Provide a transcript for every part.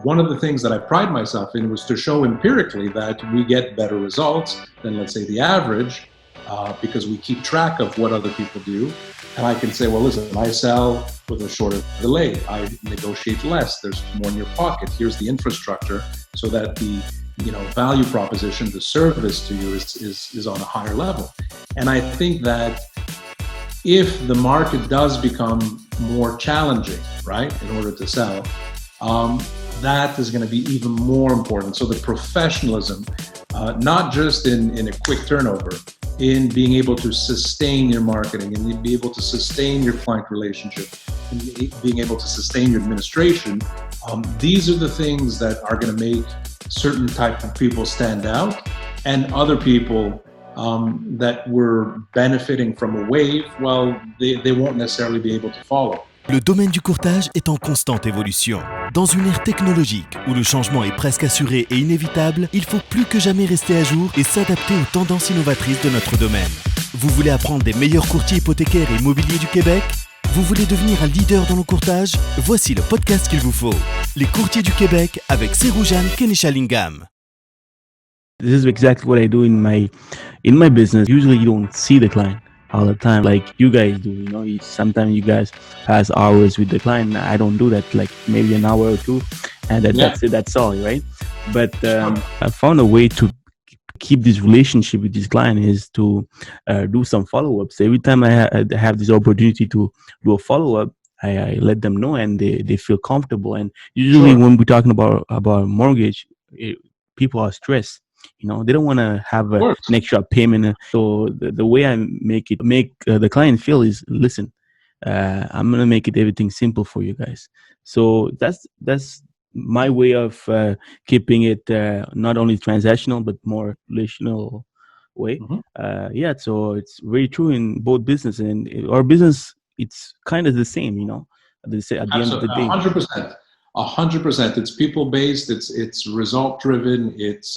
one of the things that I pride myself in was to show empirically that we get better results than, let's say, the average, because we keep track of what other people do. And I can say, well, listen, I sell with a shorter delay. I negotiate less. There's more in your pocket. Here's the infrastructure so that the value proposition, the service to you is on a higher level. And I think that if the market does become more challenging, right, in order to sell, that is going to be even more important. So the professionalism, not just in a quick turnover, in being able to sustain your marketing and be able to sustain your client relationship and being able to sustain your administration, these are the things that are going to make certain type of people stand out, and other people that were benefiting from a wave, well, they won't necessarily be able to follow. Le domaine du courtage est en constante évolution. Dans une ère technologique où le changement est presque assuré et inévitable, il faut plus que jamais rester à jour et s'adapter aux tendances innovatrices de notre domaine. Vous voulez apprendre des meilleurs courtiers hypothécaires et immobiliers du Québec ? Vous voulez devenir un leader dans le courtage ? Voici le podcast qu'il vous faut. Les courtiers du Québec avec Seroujan Kenishalingam. This is exactly what I do in my business. Usually you don't see the client all the time like you guys do. Sometimes you guys pass hours with the client. I don't do that, like maybe an hour or two, and that's it, that's all, right? But I found a way to keep this relationship with this client is to do some follow-ups. Every time I have this opportunity to do a follow-up, I let them know, and they feel comfortable. And usually when we're talking about mortgage, people are stressed. They don't want to have an extra payment. So the way I make the client feel is, listen, I'm going to make everything simple for you guys. So that's my way of keeping it not only transactional, but more relational way. Mm-hmm. So it's very true in both business and our business. It's kind of the same, at the end of the day. 100%. 100%. It's people-based. It's result-driven. It's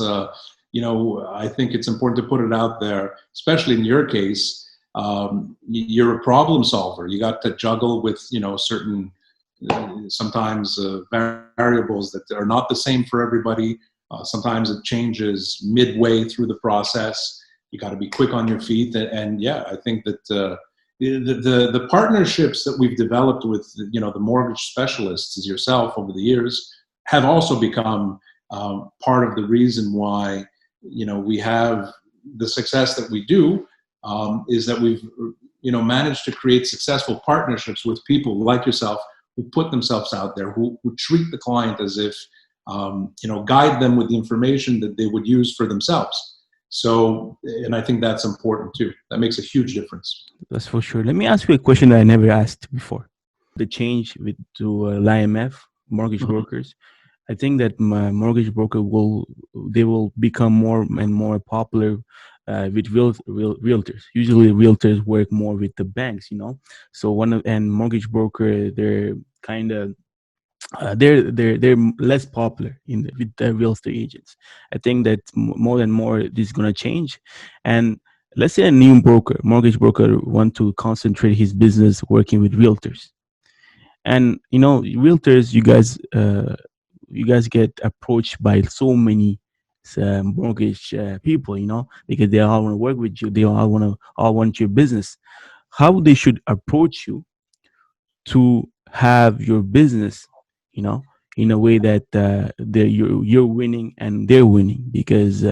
I think it's important to put it out there, especially in your case. You're a problem solver. You got to juggle with, certain sometimes variables that are not the same for everybody. Sometimes it changes midway through the process. You got to be quick on your feet. And I think that the partnerships that we've developed with, the mortgage specialists as yourself over the years have also become part of the reason why we have the success that we do, is that we've managed to create successful partnerships with people like yourself who put themselves out there, who treat the client as if guide them with the information that they would use for themselves. So, and I think that's important too. That makes a huge difference. That's for sure. Let me ask you a question that I never asked before. The change to l'IMF, mortgage brokers. I think that mortgage broker will become more and more popular with realtors. Usually realtors work more with the banks, So and mortgage broker, they're kind of they're less popular with the real estate agents. I think that more and more this is gonna change. And let's say a new mortgage broker want to concentrate his business working with realtors. And realtors, you guys get approached by so many mortgage people, because they all want to work with you. They all want your business. How they should approach you to have your business, in a way that you're winning and they're winning. Because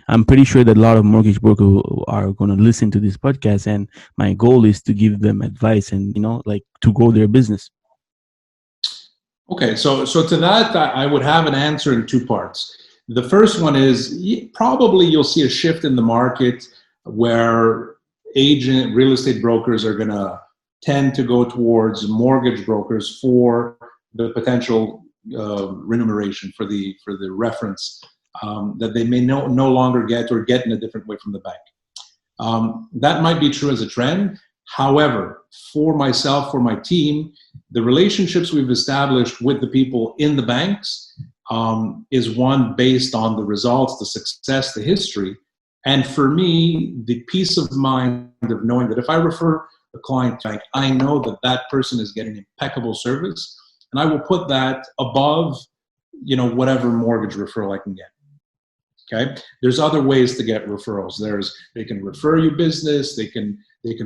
I'm pretty sure that a lot of mortgage brokers are going to listen to this podcast, and my goal is to give them advice and to grow their business. Okay, so to that, I would have an answer in two parts. The first one is probably you'll see a shift in the market where real estate brokers are going to tend to go towards mortgage brokers for the potential remuneration, for the reference that they may no longer get or get in a different way from the bank. That might be true as a trend. However, for myself, for my team, the relationships we've established with the people in the banks is one based on the results, the success, the history. And for me, the peace of mind of knowing that if I refer a client to bank, I know that that person is getting impeccable service. And I will put that above whatever mortgage referral I can get. Okay. There's other ways to get referrals. They can refer you business. They can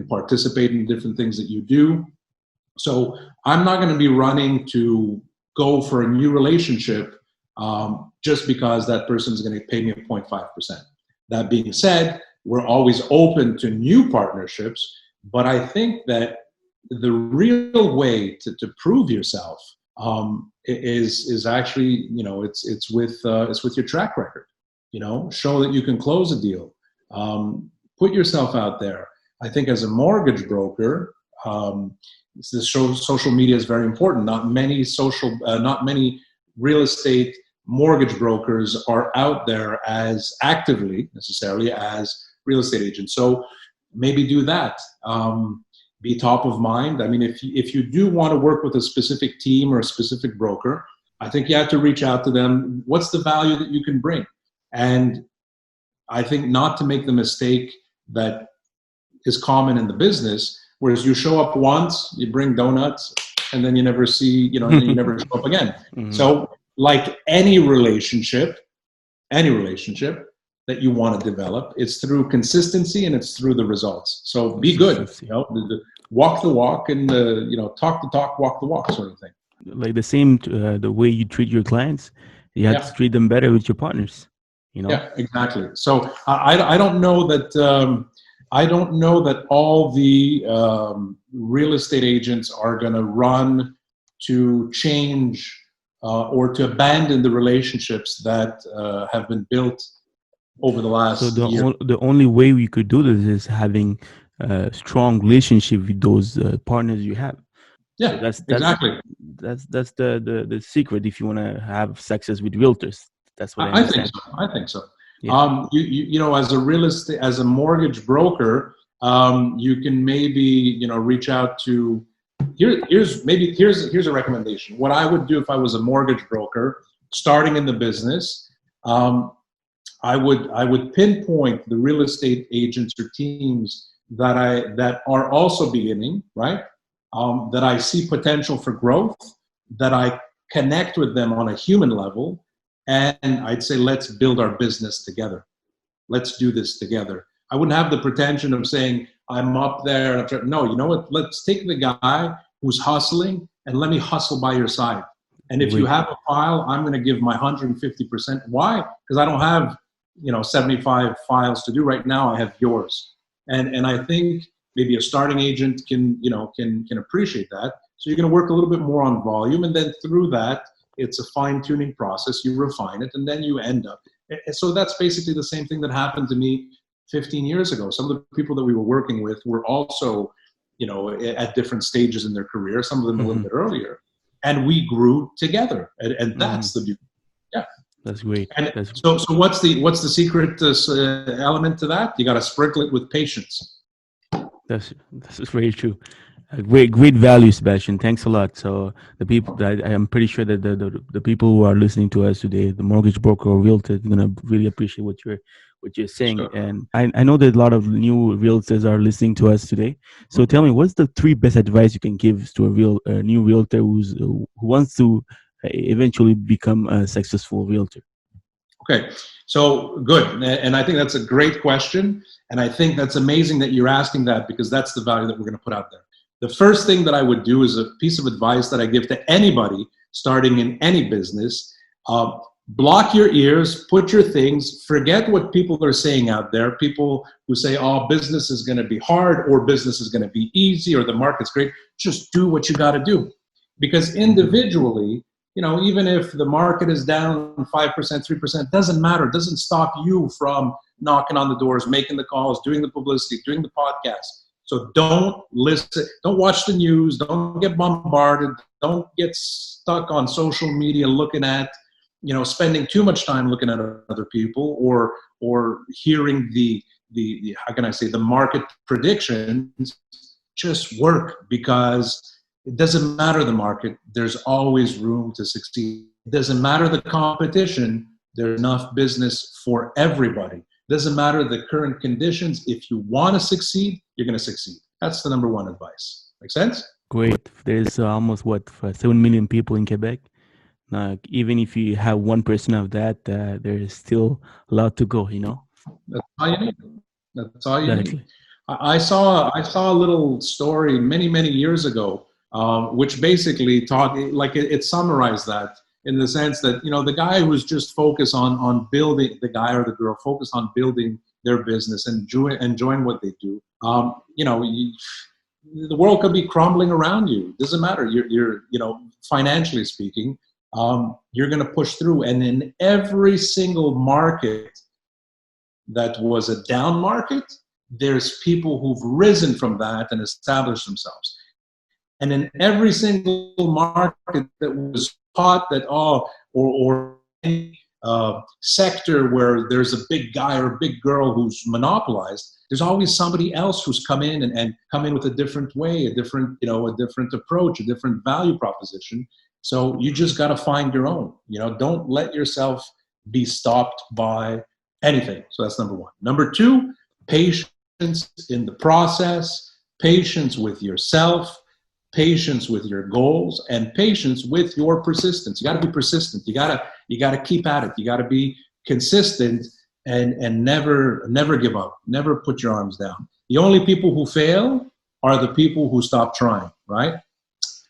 participate in different things that you do. So I'm not going to be running to go for a new relationship just because that person is going to pay me 0.5%. That being said, we're always open to new partnerships, but I think that the real way to prove yourself is actually, it's with your track record. Show that you can close a deal. Put yourself out there. I think as a mortgage broker, social media is very important. Not many real estate mortgage brokers are out there as actively necessarily as real estate agents. So maybe do that. Be top of mind. I mean, if you do want to work with a specific team or a specific broker, I think you have to reach out to them. What's the value that you can bring? And I think not to make the mistake that is common in the business, whereas you show up once, you bring donuts, and then you never see, and then you never show up again. Mm-hmm. So like any relationship that you want to develop, it's through consistency and it's through the results. So be good, walk the walk and, talk the talk, walk the walk sort of thing. Like the same, the way you treat your clients, you have to treat them better with your partners. Yeah, exactly. So I don't know that all the real estate agents are going to run to change or to abandon the relationships that have been built over the last year. The only way we could do this is having a strong relationship with those partners you have. Yeah, so that's exactly. That's the secret if you want to have success with realtors. That's what I think so. Yeah. As a mortgage broker, you can maybe reach out to. Here's a recommendation. What I would do if I was a mortgage broker starting in the business, I would pinpoint the real estate agents or teams that are also beginning, right? That I see potential for growth, that I connect with them on a human level. And I'd say, let's build our business together. Let's do this together. I wouldn't have the pretension of saying, I'm up there. No, you know what? Let's take the guy who's hustling and let me hustle by your side. And if you have a file, I'm going to give my 150%. Why? Because I don't have, 75 files to do right now. I have yours. And I think maybe a starting agent can appreciate that. So you're going to work a little bit more on volume. And then through that, it's a fine-tuning process. You refine it, and then you end up. So that's basically the same thing that happened to me 15 years ago. Some of the people that we were working with were also, at different stages in their career, some of them a little bit earlier. And we grew together. And that's the beauty. Yeah. That's great. And so what's the secret element to that? You got to sprinkle it with patience. That's very true. Great value, Sebastien. Thanks a lot. So the people, I am pretty sure that the people who are listening to us today, the mortgage broker or realtor, are going to really appreciate what you're saying. Sure. And I know that a lot of new realtors are listening to us today. So tell me, what's the 3 best advice you can give to a new realtor who wants to eventually become a successful realtor? Okay, so good. And I think that's a great question. And I think that's amazing that you're asking that, because that's the value that we're going to put out there. The first thing that I would do is a piece of advice that I give to anybody starting in any business. Block your ears, put your things, forget what people are saying out there. People who say, oh, business is going to be hard, or business is going to be easy, or the market's great. Just do what you got to do. Because individually, even if the market is down 5%, 3%, doesn't matter. It doesn't stop you from knocking on the doors, making the calls, doing the publicity, doing the podcast. So don't listen, don't watch the news, don't get bombarded, don't get stuck on social media looking at, spending too much time looking at other people or hearing the how can I say, the market predictions. Just work, because it doesn't matter the market, there's always room to succeed. It doesn't matter the competition, there's enough business for everybody. Doesn't matter the current conditions. If you want to succeed, you're going to succeed. That's the number one advice. Make sense? Great. There's almost 7 million people in Quebec. Like even if you have 1% of that, there is still a lot to go. That's all you need. That's all you need. Exactly. I saw a little story many years ago, which basically taught like it summarized that in the sense that the guy who's just focused on building, the guy or the girl focused on building their business and enjoying what they do. The world could be crumbling around you. Doesn't matter. You're financially speaking, you're going to push through. And in every single market that was a down market, there's people who've risen from that and established themselves. And in every single market that was taught that, or any sector where there's a big guy or a big girl who's monopolized, there's always somebody else who's come in and come in with a different way, a different approach, a different value proposition. So you just got to find your own. Don't let yourself be stopped by anything. So that's number one. Number two, patience in the process, patience with yourself, patience with your goals, and patience with your persistence. You got to be persistent. You got to keep at it. You got to be consistent and never give up. Never put your arms down. The only people who fail are the people who stop trying, right?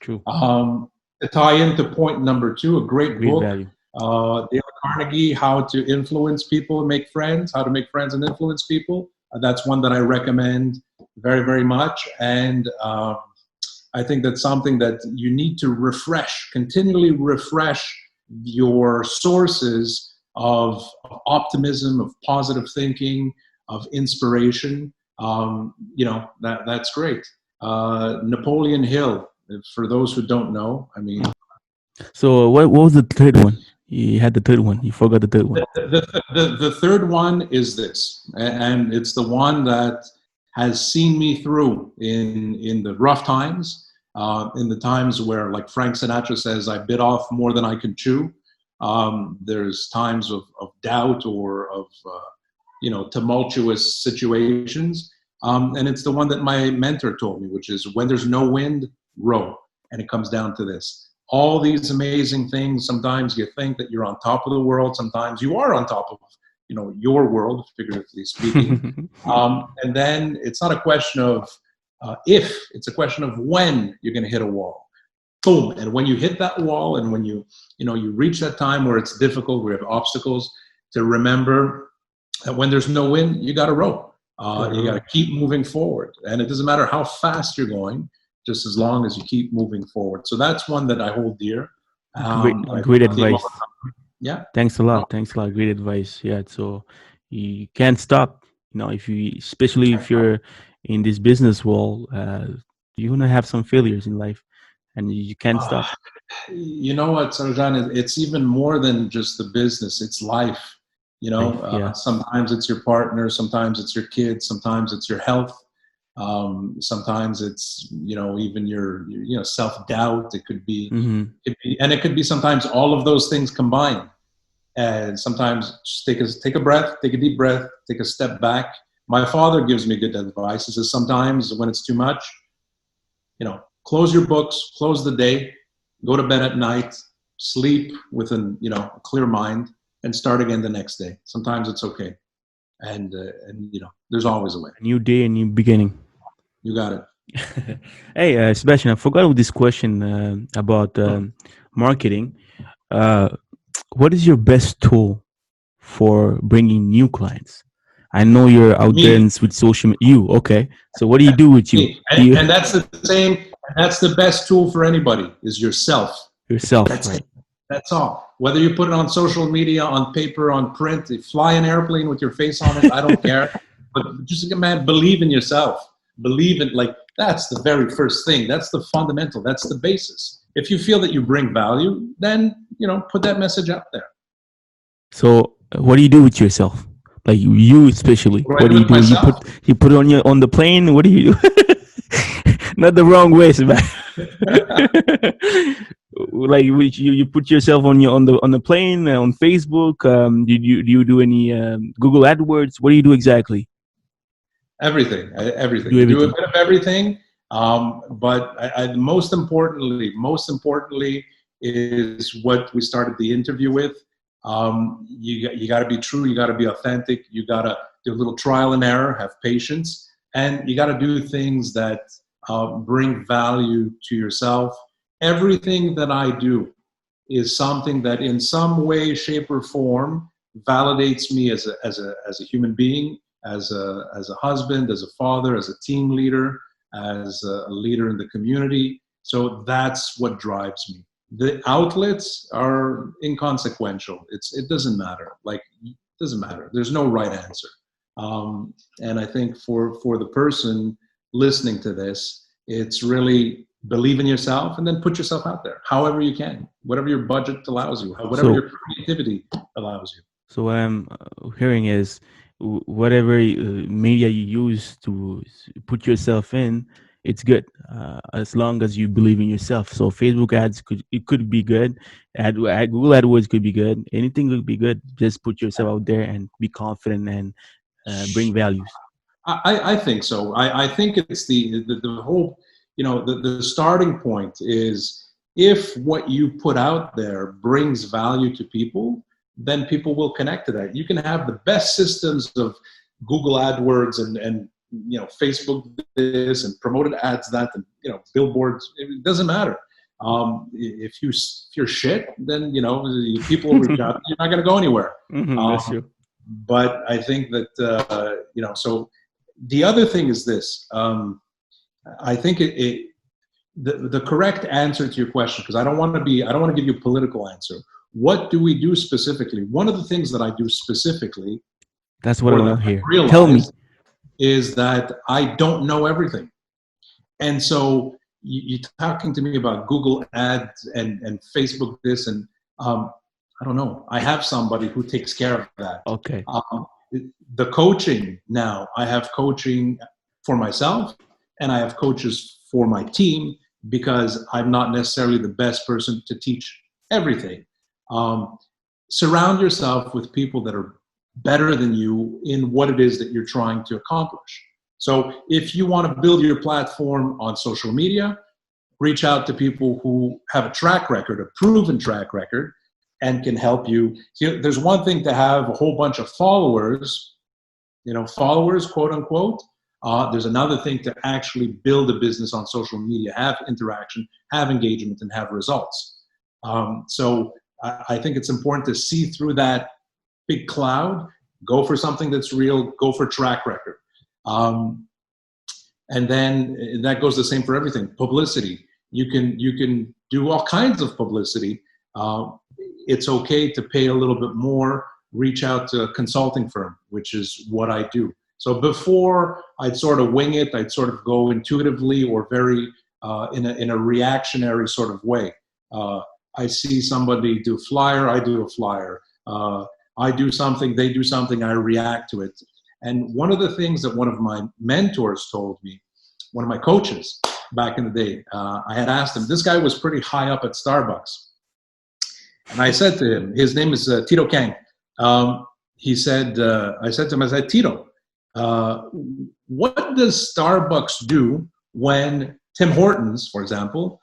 True. To tie into point number two, a great book, value. Dale Carnegie, How to Influence People and Make Friends, How to Make Friends and Influence People. That's one that I recommend very much. And I think that's something that you need to continually refresh your sources of optimism, of positive thinking, of inspiration. That's great. Napoleon Hill, for those who don't know, So what was the third one? You had the third one. You forgot the third one. The third one is this, and it's the one that has seen me through in the rough times, in the times where, like Frank Sinatra says, I bit off more than I can chew. There's times of doubt or of tumultuous situations, and it's the one that my mentor told me, which is when there's no wind, row. And it comes down to this. All these amazing things, sometimes you think that you're on top of the world, sometimes you are on top of your world, figuratively speaking. And then it's not a question of if, it's a question of when you're going to hit a wall. Boom. And when you hit that wall, and when you reach that time where it's difficult, where you have obstacles, to remember that when there's no wind, you got to row. You got to keep moving forward. And it doesn't matter how fast you're going, just as long as you keep moving forward. So that's one that I hold dear. Great advice. Yeah. Thanks a lot. Great advice. Yeah. So you can't stop. Especially if you're in this business world, you're gonna have some failures in life, and you can't stop. You know what, Sarjan? It's even more than just the business. It's life. Sometimes it's your partner. Sometimes it's your kids. Sometimes it's your health. Sometimes it's even your self-doubt. It could be, and it could be sometimes all of those things combined. And sometimes just take a breath, take a deep breath, take a step back. My father gives me good advice. He says sometimes when it's too much, close your books, close the day, go to bed at night, sleep with a clear mind, and start again the next day. Sometimes it's okay, and there's always a way. New day, a new beginning. You got it. Hey, Sebastien, I forgot this question about marketing. What is your best tool for bringing new clients? I know you're out there with social media. You, okay. So what do you do with you? And that's the same. That's the best tool for anybody is yourself. That's right. That's all. Whether you put it on social media, on paper, on print, you fly an airplane with your face on it, I don't care. But just, man, believe in yourself. Believe in, that's the very first thing. That's the fundamental. That's the basis. If you feel that you bring value, then, put that message out there. So what do you do with yourself? Like you especially, what do you do? You put it on the plane. What do you do? Not the wrong way, Sebastien. Like you put yourself on the plane, on Facebook. Do you do any Google AdWords? What do you do exactly? Everything. You do a bit of everything. But most importantly, is what we started the interview with. You got to be true. You got to be authentic. You got to do a little trial and error, have patience, and you got to do things that bring value to yourself. Everything that I do is something that in some way, shape, or form validates me as a human being, as a husband, as a father, as a team leader, as a leader in the community. So that's what drives me. The outlets are inconsequential. It doesn't matter. It doesn't matter. There's no right answer. And I think for the person listening to this, it's really believe in yourself and then put yourself out there however you can, whatever your budget allows you, whatever your creativity allows you. So what I'm hearing is whatever media you use to put yourself in, it's good as long as you believe in yourself. So Facebook ads could be good. Google AdWords could be good. Anything could be good. Just put yourself out there and be confident and bring values. I think so. I think it's the whole, the starting point is if what you put out there brings value to people, then people will connect to that. You can have the best systems of Google AdWords and Facebook this and promoted ads that, and billboards. It doesn't matter. If you're shit, then people will reach out. You're not going to go anywhere. That's true. But I think that so the other thing is this. I think the correct answer to your question, because I don't want to give you a political answer. What do we do specifically? One of the things that I do specifically, that's what I want to hear. Tell me. Is that I don't know everything. And so you're talking to me about Google ads and Facebook this, and I don't know. I have somebody who takes care of that. Okay. The coaching now, I have coaching for myself and I have coaches for my team because I'm not necessarily the best person to teach everything. Surround yourself with people that are better than you in what it is that you're trying to accomplish. So if you want to build your platform on social media, reach out to people who have a track record, a proven track record, and can help you. There's one thing to have a whole bunch of followers, followers, quote unquote. There's another thing to actually build a business on social media, have interaction, have engagement, and have results. So I think it's important to see through that big cloud, go for something that's real, go for track record. And then that goes the same for everything. Publicity. You can do all kinds of publicity. It's okay to pay a little bit more, reach out to a consulting firm, which is what I do. So before I'd sort of wing it, I'd sort of go intuitively or very in a reactionary sort of way. I see somebody do a flyer, I do a flyer. I do something, they do something, I react to it. And one of the things that one of my mentors told me, one of my coaches back in the day, I had asked him, this guy was pretty high up at Starbucks. And I said to him, his name is Tito Kang. He said, I said to him, Tito, what does Starbucks do when Tim Hortons, for example,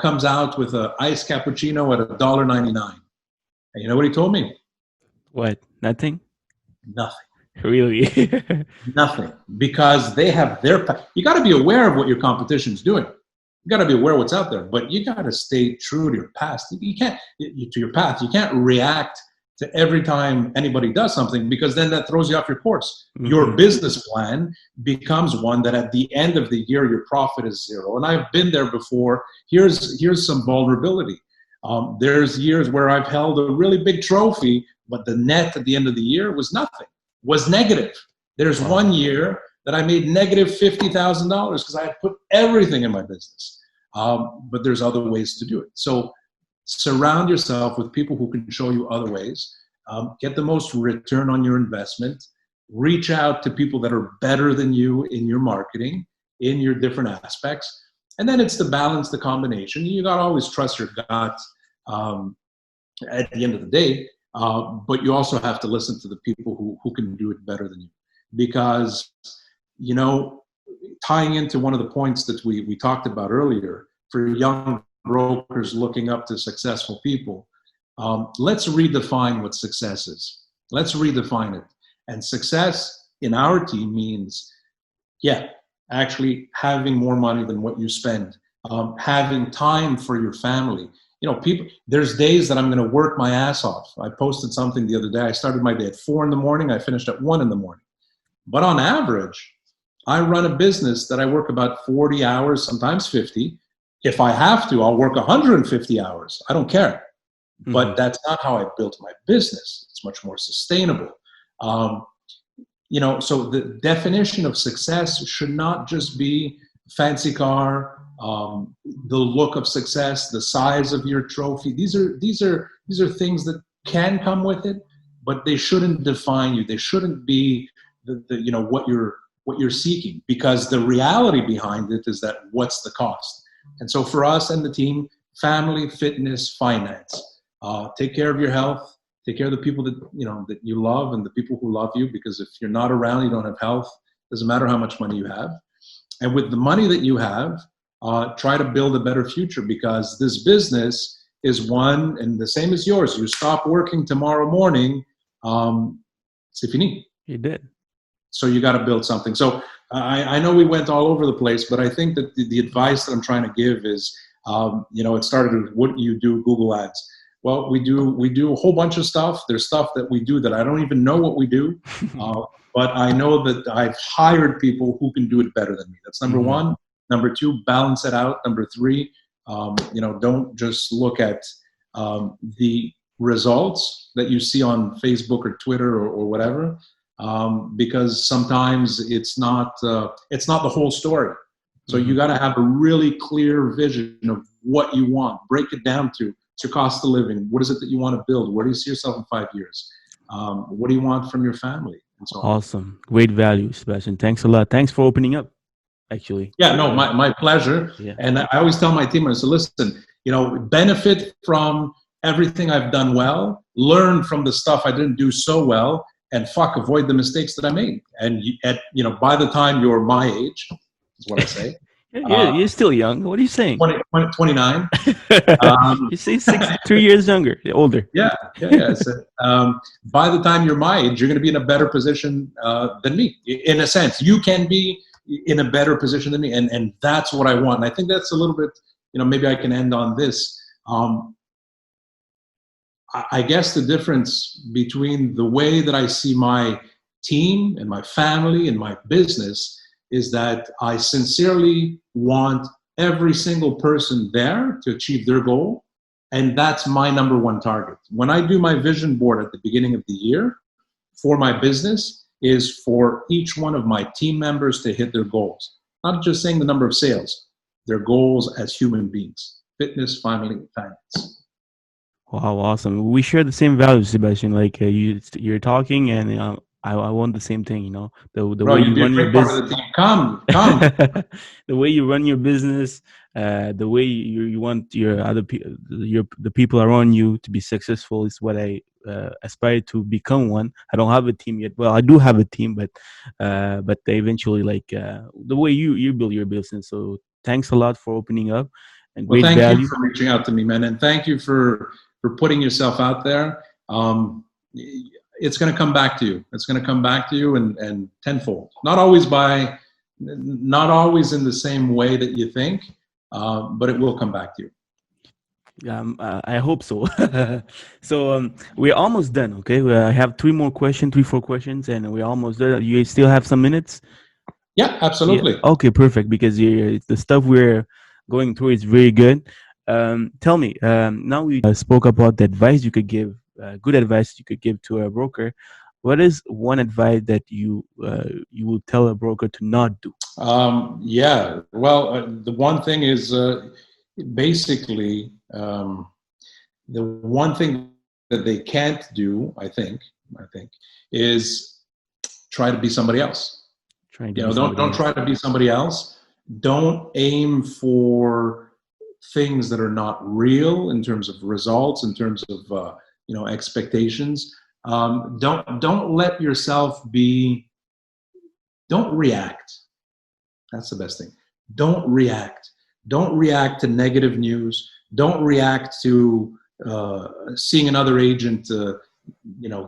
comes out with an iced cappuccino at $1.99? And you know what he told me? What? Nothing? Nothing. Really? Nothing. Because they have you got to be aware of what your competition is doing. You got to be aware of what's out there, but you got to stay true to your past. You can't, to your path. You can't react to every time anybody does something, because then that throws you off your course. Mm-hmm. Your business plan becomes one that at the end of the year, your profit is zero. And I've been there before. Here's some vulnerability. There's years where I've held a really big trophy, but the net at the end of the year was nothing, was negative. There's one year that I made negative $50,000 because I had put everything in my business. But there's other ways to do it. So surround yourself with people who can show you other ways. Get the most return on your investment. Reach out to people that are better than you in your marketing, in your different aspects. And then it's the balance, the combination. You got to always trust your gut at the end of the day. But you also have to listen to the people who can do it better than you. Because, tying into one of the points that we talked about earlier, for young brokers looking up to successful people, let's redefine what success is. Let's redefine it. And success in our team means, actually having more money than what you spend, having time for your family. There's days that I'm going to work my ass off. I posted something the other day. I started my day at 4 a.m. I finished at 1 a.m. But on average, I run a business that I work about 40 hours, sometimes 50. If I have to, I'll work 150 hours. I don't care. Mm-hmm. But that's not how I built my business. It's much more sustainable. So the definition of success should not just be fancy car, the look of success, the size of your trophy. These are things that can come with it, but they shouldn't define you. They shouldn't be what you're seeking, because the reality behind it is that what's the cost. And so for us and the team, family, fitness, finance, take care of your health, take care of the people that you love and the people who love you, because if you're not around, you don't have health. Doesn't matter how much money you have. And with the money that you have, try to build a better future, because this business is one and the same as yours. You stop working tomorrow morning, c'est fini. You did. So you got to build something. So I know we went all over the place, but I think that the advice that I'm trying to give is, it started with what you do, Google Ads. Well, we do a whole bunch of stuff. There's stuff that we do that I don't even know what we do, but I know that I've hired people who can do it better than me. That's number one. Number two, balance it out. Number three, don't just look at the results that you see on Facebook or Twitter or whatever, because sometimes it's not the whole story. So you got to have a really clear vision of what you want. Break it down to your cost of living. What is it that you want to build? Where do you see yourself in 5 years? What do you want from your family? And so on. Awesome. Great value, Sebastien. Thanks a lot. Thanks for opening up, actually. Yeah, no, my pleasure. Yeah. And I always tell my team, I say, listen, benefit from everything I've done well, learn from the stuff I didn't do so well, and avoid the mistakes that I made. And by the time you're my age, is what I say. You're still young. What are you saying? 29. You say 3 years older. Yeah. So, by the time you're my age, you're going to be in a better position than me. In a sense, you can be in a better position than me. And that's what I want. And I think that's a little bit, maybe I can end on this. I guess the difference between the way that I see my team and my family and my business is that I sincerely want every single person there to achieve their goal. And that's my number one target. When I do my vision board at the beginning of the year for my business, is for each one of my team members to hit their goals. Not just saying the number of sales, their goals as human beings, fitness, family, finance. Wow, awesome. We share the same values, Sebastien. Like you're talking, and I want the same thing. The way you run your business. Come. The way you run your business, the way you want your other the people around you to be successful is what I aspire to become one. I don't have a team yet. Well, I do have a team, but eventually, the way you build your business. So thanks a lot for opening up and great value. Thank you for reaching out to me, man, and thank you for putting yourself out there. It's going to come back to you. It's going to come back to you and tenfold. Not always in the same way that you think, but it will come back to you. I hope so. So we're almost done. Okay, I have 4 questions, and we're almost done. You still have some minutes? Yeah, absolutely. Yeah. Okay, perfect. Because the stuff we're going through is very good. Tell me. Now we spoke about the advice you could give. Good advice you could give to a broker. What is one advice that you would tell a broker to not do? The one thing is basically the one thing that they can't do, I think, is try to be somebody else. Don't try to be somebody else. Don't aim for things that are not real in terms of results, in terms of expectations. Don't let yourself don't react. That's the best thing. Don't react. Don't react to negative news. Don't react to seeing another agent,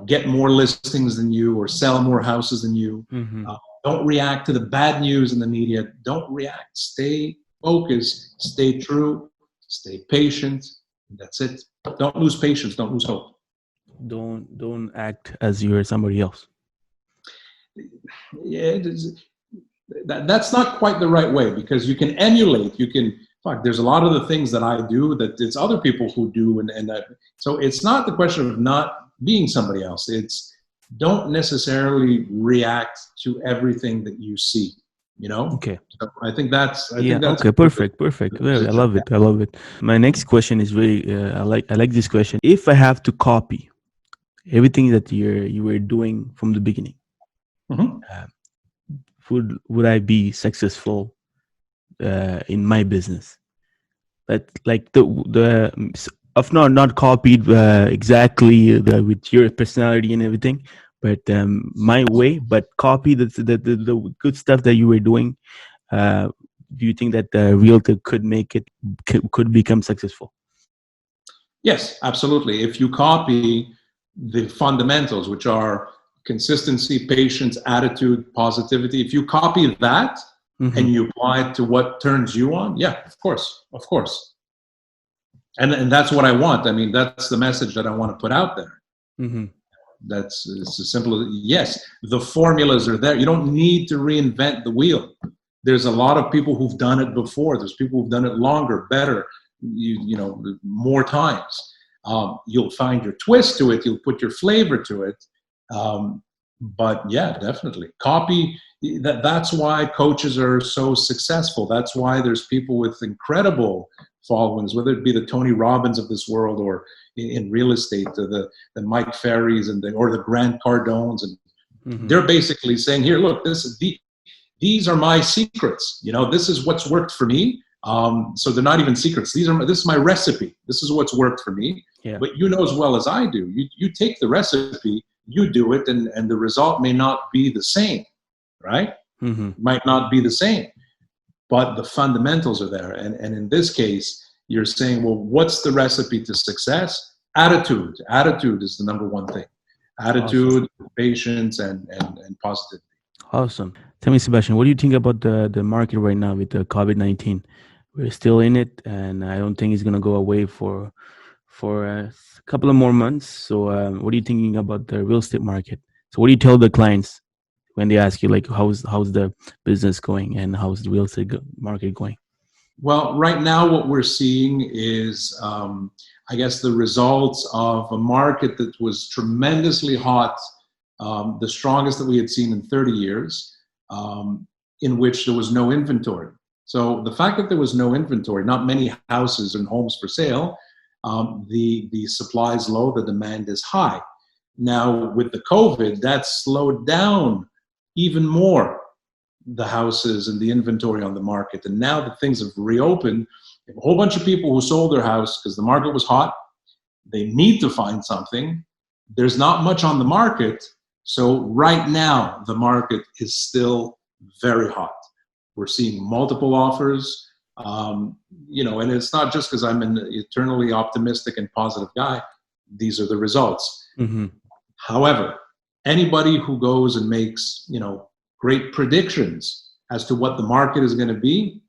get more listings than you or sell more houses than you. Mm-hmm. Don't react to the bad news in the media. Don't react. Stay focused. Stay true. Stay patient. That's it. Don't lose patience. Don't lose hope. Don't act as you're somebody else. Yeah, that's not quite the right way, because you can emulate. There's a lot of the things that I do that it's other people who do, and that. So it's not the question of not being somebody else. It's don't necessarily react to everything that you see. Okay. So I think that's. Okay. Perfect. Well, I love it. My next question is really. I like this question. If I have to copy everything that you were doing from the beginning, mm-hmm. Would I be successful in my business? But like the of not copied exactly with your personality and everything, but my way, but copy the good stuff that you were doing. Do you think that the realtor could become successful? Yes, absolutely. If you copy the fundamentals, which are consistency, patience, attitude, positivity, if you copy that Mm-hmm. and you apply it to what turns you on, yeah, of course. And that's what I want. I mean, that's the message that I want to put out there. Mm-hmm. It's as simple as, yes, the formulas are there. You don't need to reinvent the wheel. There's a lot of people who've done it before. There's people who've done it longer, better, more times. You'll find your twist to it. You'll put your flavor to it. But yeah, definitely copy. That's why coaches are so successful. That's why there's people with incredible followings, whether it be the Tony Robbins of this world, or in real estate, the Mike Ferries or the Grant Cardones, and mm-hmm. they're basically saying, here, look, these are my secrets. This is what's worked for me. So they're not even secrets. This is my recipe. This is what's worked for me. Yeah. But you know as well as I do, you take the recipe, you do it, and the result may not be the same, right? Mm-hmm. Might not be the same, but the fundamentals are there. And in this case, you're saying, well, what's the recipe to success? Attitude. Attitude is the number one thing. Attitude, awesome. Patience, and positivity. Awesome. Tell me, Sebastien, what do you think about the market right now with the COVID-19? We're still in it, and I don't think it's going to go away for a couple of more months. So what are you thinking about the real estate market? So what do you tell the clients when they ask you, like, how's the business going and how's the real estate market going? Well, right now what we're seeing is, I guess, the results of a market that was tremendously hot, the strongest that we had seen in 30 years, in which there was no inventory. So the fact that there was no inventory, not many houses and homes for sale, the supply is low, the demand is high. Now with the COVID, that slowed down even more the houses and the inventory on the market. And now that things have reopened, a whole bunch of people who sold their house because the market was hot, they need to find something. There's not much on the market. So right now, the market is still very hot. We're seeing multiple offers, and it's not just because I'm an eternally optimistic and positive guy. These are the results. Mm-hmm. However, anybody who goes and makes, great predictions as to what the market is going to be,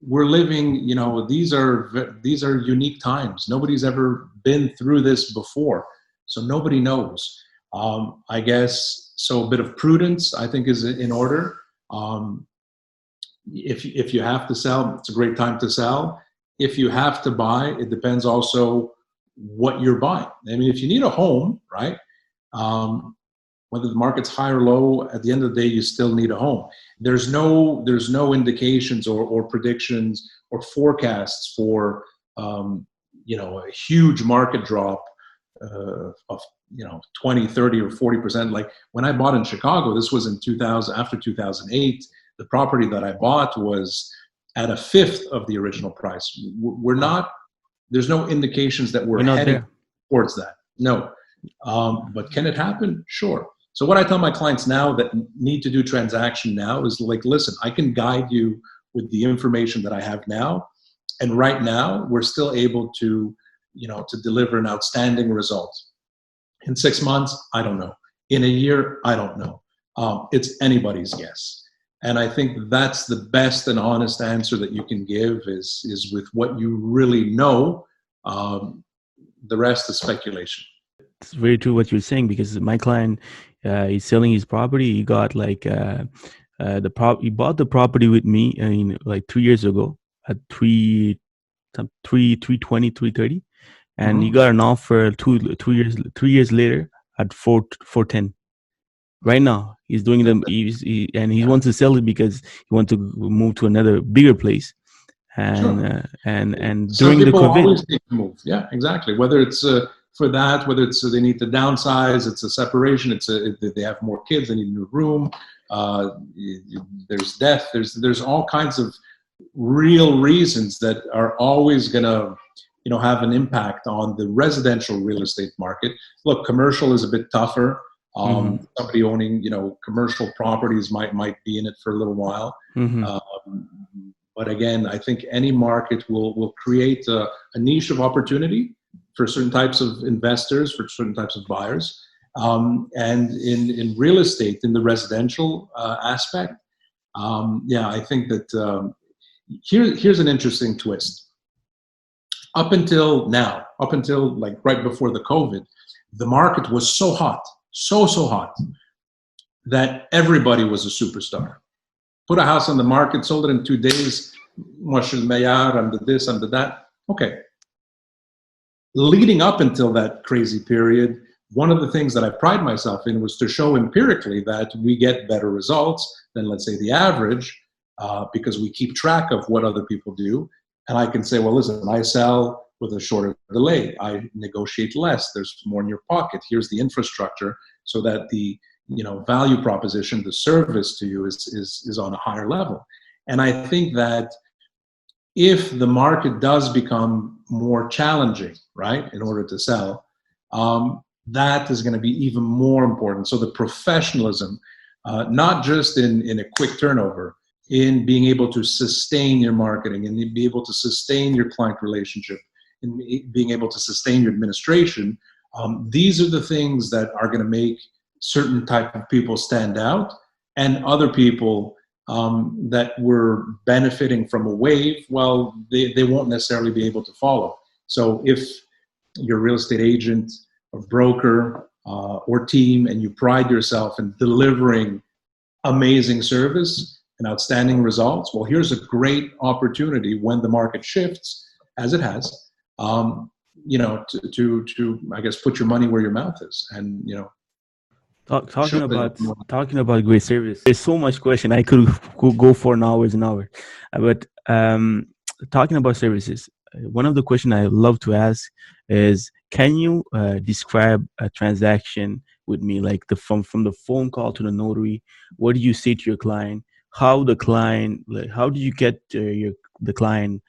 we're living, these are unique times. Nobody's ever been through this before. So nobody knows. I guess, so a bit of prudence, I think, is in order. If you have to sell, it's a great time to sell. If you have to buy, it depends also what you're buying. I mean, if you need a home, right? Whether the market's high or low, at the end of the day, you still need a home. There's no indications or predictions or forecasts for, a huge market drop of 20, 30, or 40%. Like when I bought in Chicago, this was in 2000, after 2008, the property that I bought was at a fifth of the original price. There's no indications that we're heading towards that. No. But can it happen? Sure. So what I tell my clients now that need to do transaction now is like, listen, I can guide you with the information that I have now. And right now, we're still able to, to deliver an outstanding result. In 6 months, I don't know. In a year, I don't know. It's anybody's guess. And I think that's the best and honest answer that you can give is with what you really know. The rest is speculation. It's very true what you're saying, because my client, he's selling his property. He got like he bought the property with me like 3 years ago at 320, 330, and he got an offer 3 years later at 410. Right now, he's doing them, he wants to sell it because he wants to move to another bigger place. And and during the COVID, always need to move. Yeah, exactly. Whether it's for that, whether it's they need to downsize, it's a separation, they have more kids, they need a new room. There's death. There's all kinds of real reasons that are always going to have an impact on the residential real estate market. Look, commercial is a bit tougher. Somebody owning commercial properties might be in it for a little while. But again, I think any market will create a niche of opportunity for certain types of investors, for certain types of buyers. And in real estate, in the residential aspect, I think that here's an interesting twist. Up until now, up until like right before the COVID, the market was so hot, so hot, that everybody was a superstar. Put a house on the market, sold it in 2 days. Moi, je suis le meilleur, I'm the this, I'm the that. Okay. Leading up until that crazy period, one of the things that I pride myself in was to show empirically that we get better results than, let's say, the average, because we keep track of what other people do. And I can say, well, listen, I sell with a shorter delay. I negotiate less. There's more in your pocket. Here's the infrastructure so that the value proposition, the service to you is on a higher level. And I think that if the market does become more challenging, right, in order to sell, that is going to be even more important. So the professionalism, not just in a quick turnover, in being able to sustain your marketing and be able to sustain your client relationship and being able to sustain your administration, these are the things that are going to make certain type of people stand out, and other people that were benefiting from a wave, well, they won't necessarily be able to follow. So if you're a real estate agent or broker or team, and you pride yourself in delivering amazing service and outstanding results, well, here's a great opportunity when the market shifts, as it has, to I guess put your money where your mouth is, and talking about great service. There's so much question I could go for an hours and hours, but talking about services, one of the questions I love to ask is, can you describe a transaction with me, like from the phone call to the notary? What do you say to your client? How do you get the client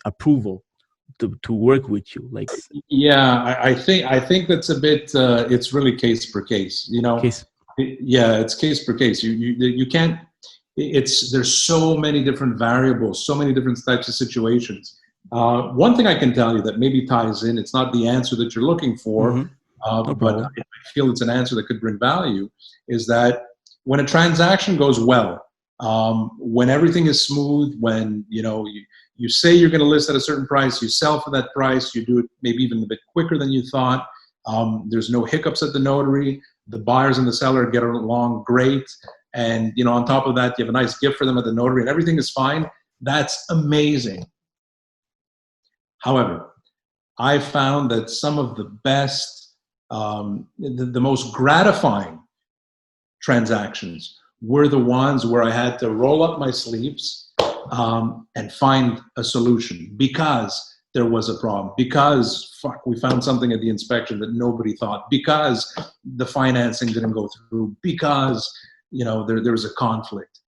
approval to work with you? Like, I think that's a bit. It's really case per case. It's case per case. You can't. There's so many different variables, so many different types of situations. One thing I can tell you that maybe ties in. It's not the answer that you're looking for, but I feel it's an answer that could bring value. Is that when a transaction goes well, when everything is smooth, when you say you're going to list at a certain price, you sell for that price, you do it maybe even a bit quicker than you thought. There's no hiccups at the notary. The buyers and the seller get along great. And, on top of that, you have a nice gift for them at the notary and everything is fine. That's amazing. However, I found that some of the best, the most gratifying transactions were the ones where I had to roll up my sleeves and find a solution because there was a problem, because we found something at the inspection that nobody thought, because the financing didn't go through, because there was a conflict.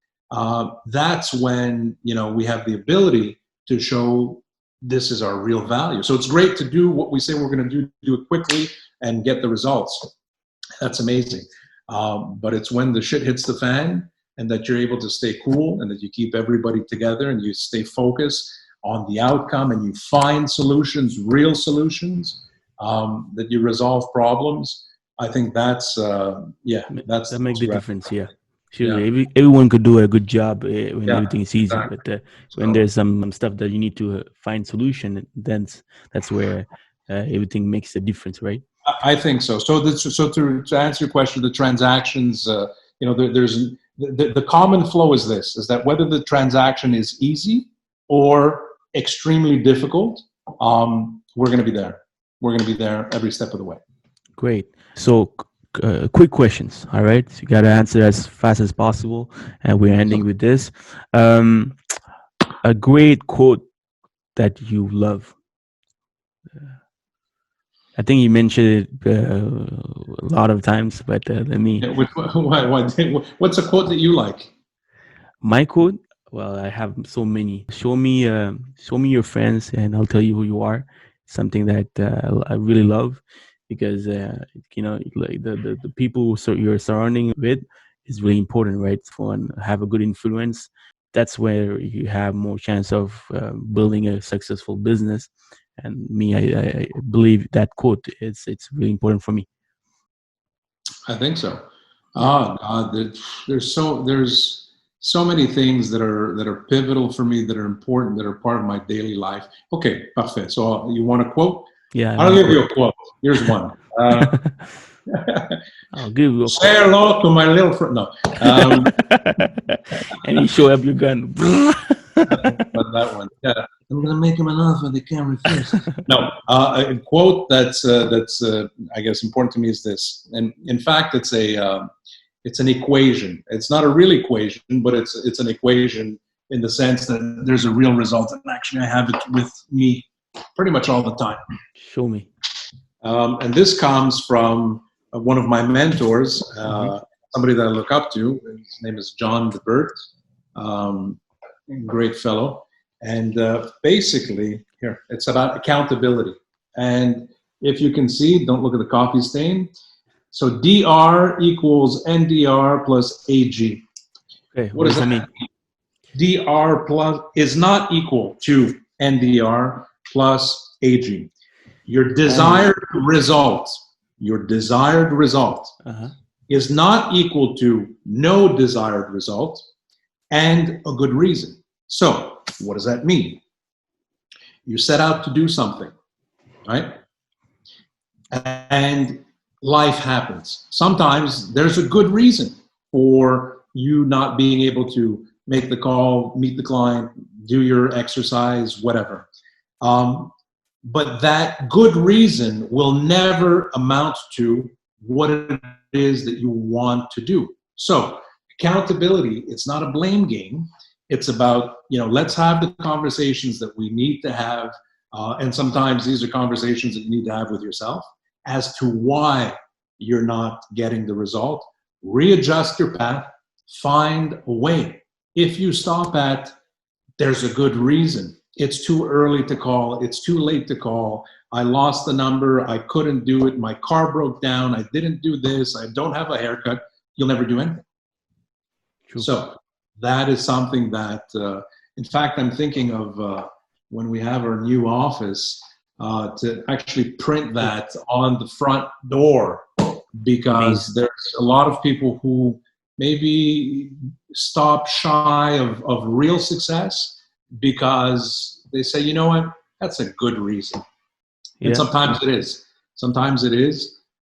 That's when we have the ability to show this is our real value. So it's great to do what we say we're going to do it quickly and get the results. That's amazing. But it's when the shit hits the fan and that you're able to stay cool and that you keep everybody together and you stay focused on the outcome and you find solutions, real solutions, that you resolve problems. I think that's That makes the difference. Yeah. Sure. Yeah. Everyone could do a good job when everything is easy, Exactly. but when there's some stuff that you need to find solution, then that's where everything makes a difference, right? I think so. So to answer your question, the transactions, there's the common flow is this: is that whether the transaction is easy or extremely difficult, we're going to be there. We're going to be there every step of the way. Great. So, quick questions. All right, so you got to answer as fast as possible, and we're ending with this. A great quote that you love. I think you mentioned it a lot of times, but let me. What's a quote that you like? My quote. Well, I have so many. Show me your friends, and I'll tell you who you are. Something that I really love, because like the people you're surrounding with is really important, right? For have a good influence. That's where you have more chance of building a successful business. And me, I believe that quote it's really important for me. I think so. Oh God, there's so many things that are pivotal for me, that are important, that are part of my daily life. Okay, parfait. So you want a quote? Yeah, I'll give you a quote. Here's one. I'll give you a Say hello to my little friend. No. And you show up your gun. But that one. Yeah. I'm going to make him an offer they can't refuse. No. A quote that's I guess important to me is this. And in fact, it's an equation. It's not a real equation, but it's an equation in the sense that there's a real result. And actually, I have it with me pretty much all the time. Show me. And this comes from one of my mentors, somebody that I look up to. His name is John DeBert, great fellow. And basically, here, it's about accountability. And if you can see, don't look at the coffee stain. So DR equals NDR plus AG. Okay, what does that mean? DR plus is not equal to NDR plus AG. Your desired result is not equal to no desired result and a good reason. So what does that mean? You set out to do something, right? And life happens. Sometimes there's a good reason for you not being able to make the call, meet the client, do your exercise, whatever. But that good reason will never amount to what it is that you want to do. So accountability, it's not a blame game. It's about, let's have the conversations that we need to have. And sometimes these are conversations that you need to have with yourself as to why you're not getting the result. Readjust your path, find a way. If you stop at, there's a good reason. It's too early to call. It's too late to call. I lost the number. I couldn't do it. My car broke down. I didn't do this. I don't have a haircut. You'll never do anything. True. So that is something that, in fact, I'm thinking of when we have our new office to actually print that on the front door, because there's a lot of people who maybe stop shy of real success because they say, you know what, that's a good reason. Yeah. And sometimes it is,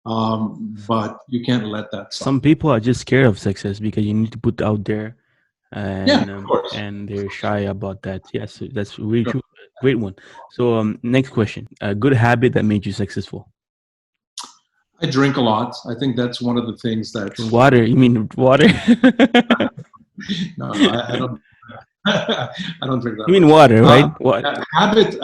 but you can't let that stop. Some people are just scared of success because you need to put out there, and, of course. And they're shy about that. Yes, that's really true. Great one. So next question, a good habit that made you successful. I drink a lot. I think that's one of the things that... Water, you mean water? No, I don't. I don't drink that. You mean water, right? Habit,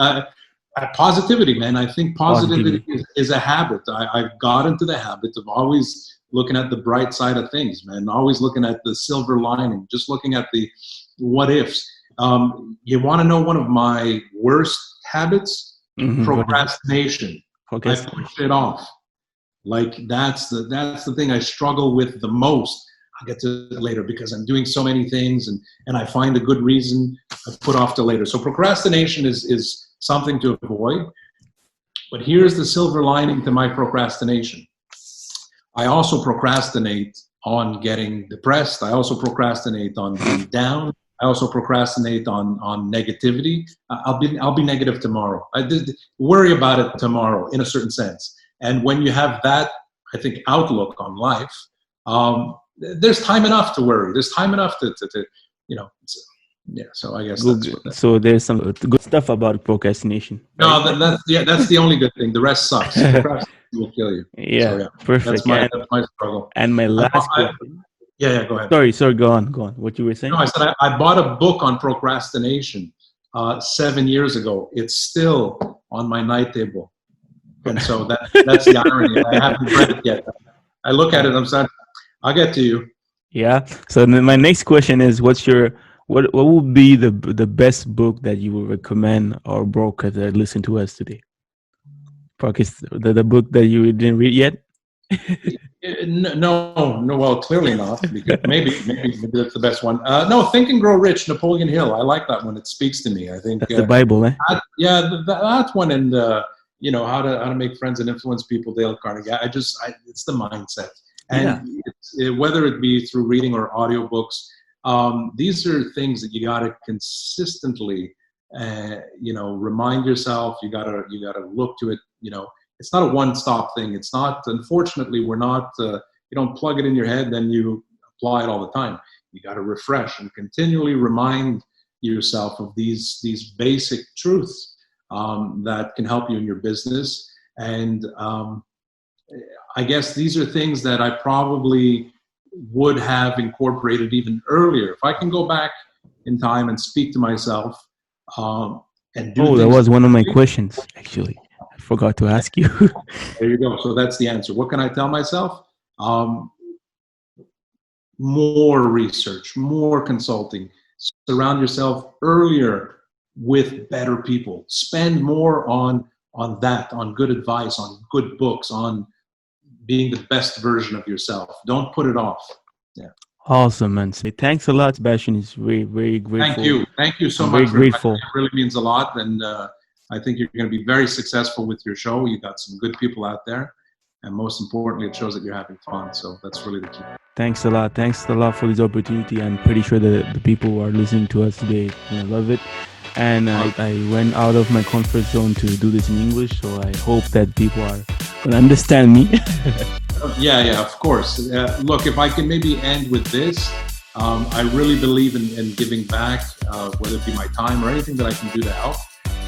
positivity, man. I think positivity is a habit. I've got into the habit of always looking at the bright side of things, man. Always looking at the silver lining, just looking at the what ifs. You want to know one of my worst habits? Procrastination. I push it off. Like that's the thing I struggle with the most. I'll get to it later because I'm doing so many things and I find a good reason I put off to later. So procrastination is something to avoid. But here's the silver lining to my procrastination. I also procrastinate on getting depressed. I also procrastinate on being down. I also procrastinate on negativity. I'll be negative tomorrow. I did worry about it tomorrow in a certain sense. And when you have that, I think, outlook on life, there's time enough to worry. There's time enough to yeah. So I guess good. So there's some good stuff about procrastination. Right? No, that's the only good thing. The rest sucks. Procrastination will kill you. Yeah, so, yeah. Perfect. That's my struggle. And my last question. Yeah, go ahead. Sorry, go on. What you were saying? No, I said I bought a book on procrastination 7 years ago. It's still on my night table. And so that's the irony. I haven't read it yet. I look at it, I'm saying, I'll get to you. Yeah. So then my next question is, what would be the best book that you would recommend our broker that listen to us today? The book that you didn't read yet? No. Well, clearly not. Because maybe that's the best one. No, Think and Grow Rich, Napoleon Hill. I like that one. It speaks to me. I think that's the Bible, eh? That one, and how to make friends and influence people. Dale Carnegie. It's the mindset, and whether it be through reading or audiobooks, these are things that you got to consistently, remind yourself. You got to look to it. It's not a one-stop thing. It's not, unfortunately, we're not, you don't plug it in your head, then you apply it all the time. You got to refresh and continually remind yourself of these basic truths that can help you in your business. And I guess these are things that I probably would have incorporated even earlier. If I can go back in time and speak to myself and do that was one of my questions, actually. Forgot to ask you. There you go. So that's the answer. What can I tell myself? More research, more consulting. Surround yourself earlier with better people. Spend more on that, on good advice, on good books, on being the best version of yourself. Don't put it off. Yeah. Awesome, man. Thanks a lot, Sebastien. It's very, very grateful. Thank you so I'm much. Very grateful. It really means a lot, and I think you're going to be very successful with your show. You got some good people out there, and most importantly, it shows that you're having fun. So that's really the key. Thanks a lot. Thanks a lot for this opportunity. I'm pretty sure that the people who are listening to us today love it. And I went out of my comfort zone to do this in English, so I hope that people are going to understand me. Yeah, of course. Look, if I can maybe end with this, I really believe in giving back, whether it be my time or anything that I can do to help.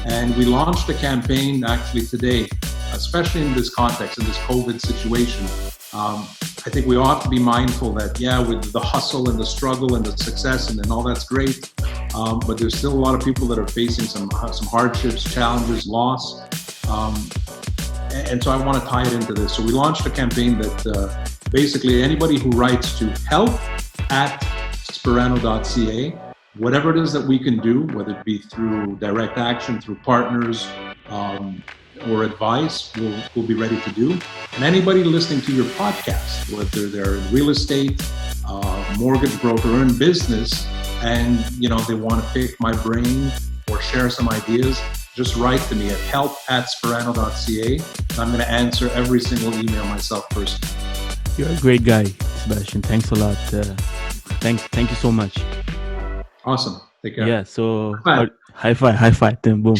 And we launched a campaign actually today, especially in this context, in this COVID situation. I think we ought to be mindful that, with the hustle and the struggle and the success and all that's great, but there's still a lot of people that are facing some hardships, challenges, loss. And so I want to tie it into this. So we launched a campaign that basically anybody who writes to help@sperano.ca, whatever it is that we can do, whether it be through direct action, through partners, or advice, we'll be ready to do. And anybody listening to your podcast, whether they're in real estate, mortgage broker, or in business, and they want to pick my brain or share some ideas, just write to me at help@sperano.ca. I'm going to answer every single email myself personally. You're a great guy, Sebastien. Thanks a lot. Thank you so much. Awesome. Take care. Yeah. So high five. Boom.